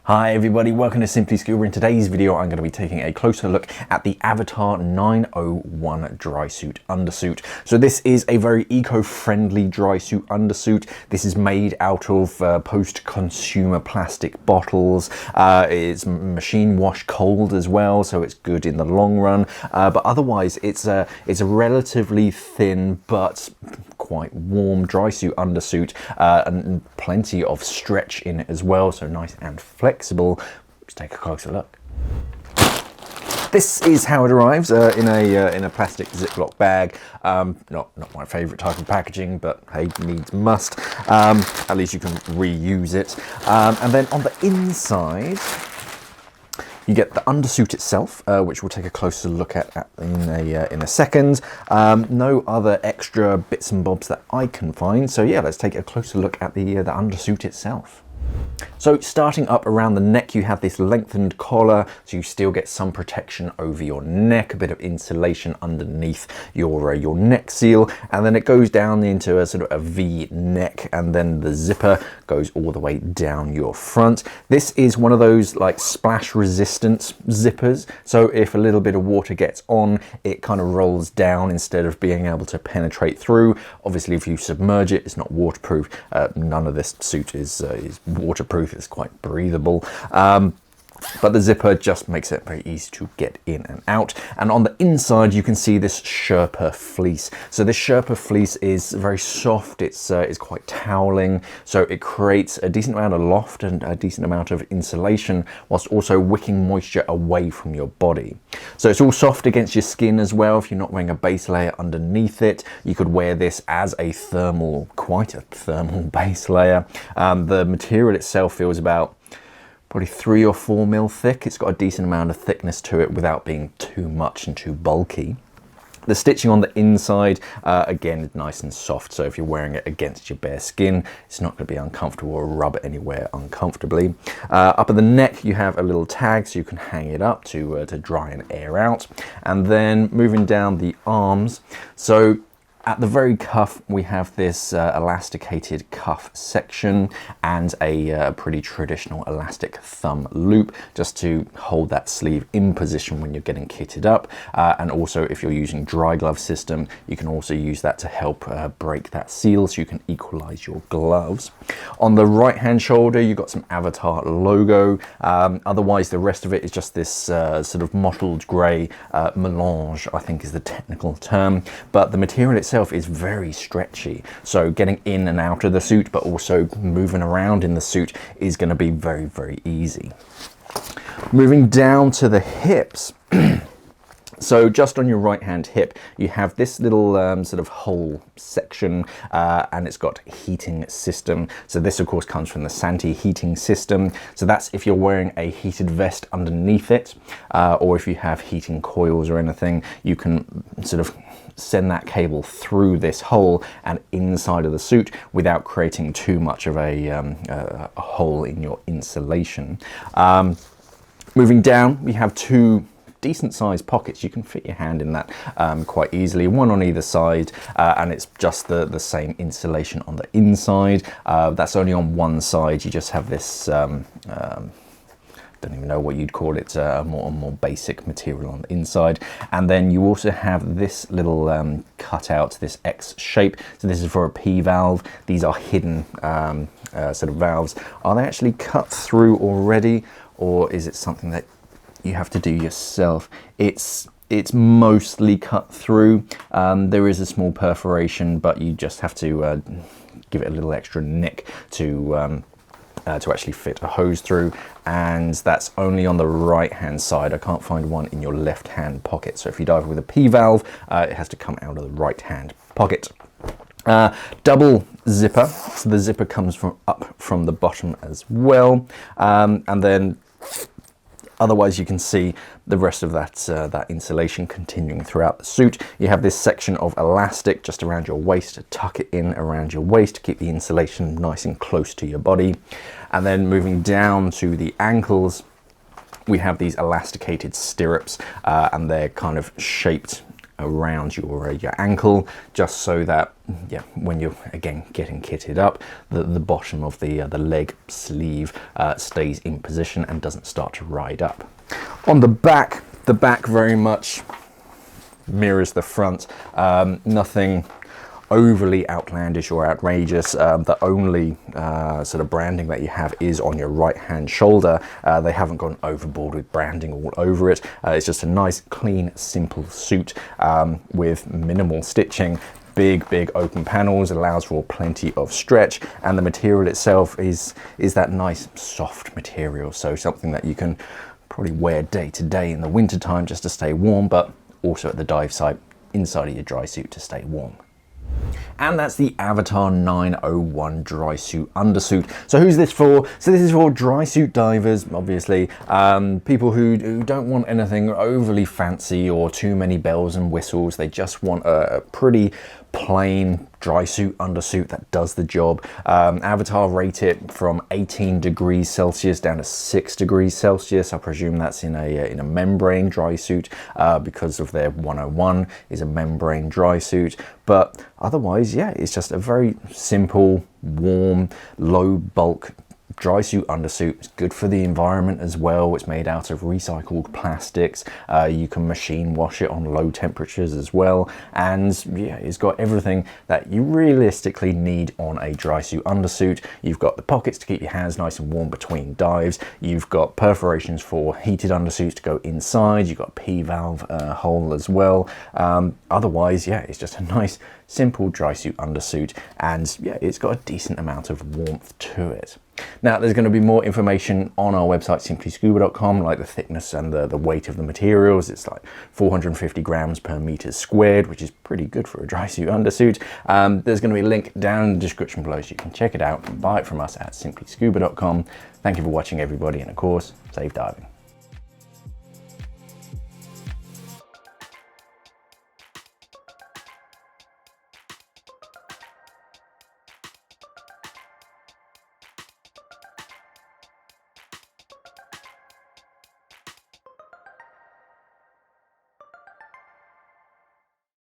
Hi everybody, welcome to Simply Scuba. In today's video I'm going to be taking a closer look at the Avatar 901 Drysuit Undersuit. So this is a very eco-friendly drysuit undersuit. This is made out of post-consumer plastic bottles. It's machine wash cold as well, so it's good in the long run. But otherwise it's a relatively thin but quite warm drysuit undersuit and plenty of stretch in it as well, so nice and flexible. Let's take a closer look. This is how it arrives in a plastic Ziploc bag. Not my favourite type of packaging, but hey, needs must. At least you can reuse it. And then on the inside, you get the undersuit itself, which we'll take a closer look at in a second. No other extra bits and bobs that I can find. So yeah, let's take a closer look at the undersuit itself. So starting up around the neck, you have this lengthened collar, so you still get some protection over your neck, a bit of insulation underneath your neck seal, and then it goes down into a sort of a V neck, and then the zipper goes all the way down your front. This is one of those like splash resistant zippers, so if a little bit of water gets on, it kind of rolls down instead of being able to penetrate through. Obviously if you submerge it, it's not waterproof. None of this suit is waterproof. It's quite breathable, but the zipper just makes it very easy to get in and out. And on the inside you can see this Sherpa Fleece. So this Sherpa Fleece is very soft, it's quite toweling, so it creates a decent amount of loft and a decent amount of insulation whilst also wicking moisture away from your body. So it's all soft against your skin as well. If you're not wearing a base layer underneath it, you could wear this as a thermal, quite a thermal base layer. The material itself feels about probably 3 or 4 mil thick. It's got a decent amount of thickness to it without being too much and too bulky. The stitching on the inside, again, is nice and soft, so if you're wearing it against your bare skin, it's not going to be uncomfortable or rub anywhere uncomfortably. Up at the neck, you have a little tag, so you can hang it up to dry and air out. And then moving down the arms, so at the very cuff, we have this elasticated cuff section and a pretty traditional elastic thumb loop just to hold that sleeve in position when you're getting kitted up. And also, if you're using dry glove system, you can also use that to help break that seal so you can equalize your gloves. On the right hand shoulder, you've got some Avatar logo. Otherwise, the rest of it is just this sort of mottled grey melange, I think is the technical term. But the material itself is very stretchy, so getting in and out of the suit but also moving around in the suit is going to be very, very easy. Moving down to the hips, so just on your right hand hip you have this little sort of hole section, and it's got heating system. So this of course comes from the Santi heating system, so that's if you're wearing a heated vest underneath it, or if you have heating coils or anything, you can sort of send that cable through this hole and inside of the suit without creating too much of a hole in your insulation. Moving down, we have 2 decent sized pockets. You can fit your hand in that quite easily, one on either side, and it's just the same insulation on the inside. That's only on one side. You just have this don't even know what you'd call it, a more basic material on the inside. And then you also have this little cutout, this X shape. So this is for a P valve. These are hidden sort of valves. Are they actually cut through already, or is it something that you have to do yourself? It's mostly cut through. There is a small perforation, but you just have to give it a little extra nick to actually fit a hose through, and that's only on the right hand side. I can't find one in your left hand pocket, so if you dive with a P valve, it has to come out of the right hand pocket. Double zipper, so the zipper comes up from the bottom as well, and then otherwise you can see the rest of that insulation continuing throughout the suit. You have this section of elastic just around your waist to tuck it in around your waist to keep the insulation nice and close to your body. And then moving down to the ankles, we have these elasticated stirrups, and they're kind of shaped around your ankle, just so that, yeah, when you're again getting kitted up, the bottom of the leg sleeve stays in position and doesn't start to ride up. On the back very much mirrors the front. Nothing overly outlandish or outrageous. The only sort of branding that you have is on your right hand shoulder. They haven't gone overboard with branding all over it. It's just a nice, clean, simple suit with minimal stitching. Big open panels, allows for plenty of stretch, and the material itself is that nice soft material, so something that you can probably wear day to day in the winter time just to stay warm, but also at the dive site inside of your dry suit to stay warm. And that's the Avatar 901 Drysuit Undersuit. So who's this for? So this is for dry suit divers, obviously, people who don't want anything overly fancy or too many bells and whistles. They just want a pretty plain dry suit undersuit that does the job. Avatar rate it from 18 degrees Celsius down to 6 degrees Celsius. I presume that's in a membrane dry suit because of their 101 is a membrane dry suit. But otherwise, yeah, it's just a very simple, warm, low bulk dry suit undersuit. It's good for the environment as well. It's made out of recycled plastics. You can machine wash it on low temperatures as well, and yeah, it's got everything that you realistically need on a dry suit undersuit. You've got the pockets to keep your hands nice and warm between dives. You've got perforations for heated undersuits to go inside. You've got a P-valve hole as well. Otherwise, yeah, it's just a nice simple dry suit undersuit, and yeah, it's got a decent amount of warmth to it. Now, there's going to be more information on our website, simplyscuba.com, like the thickness and the weight of the materials. It's like 450 grams per meter squared, which is pretty good for a dry suit undersuit. There's going to be a link down in the description below so you can check it out and buy it from us at simplyscuba.com. Thank you for watching, everybody, and of course, safe diving.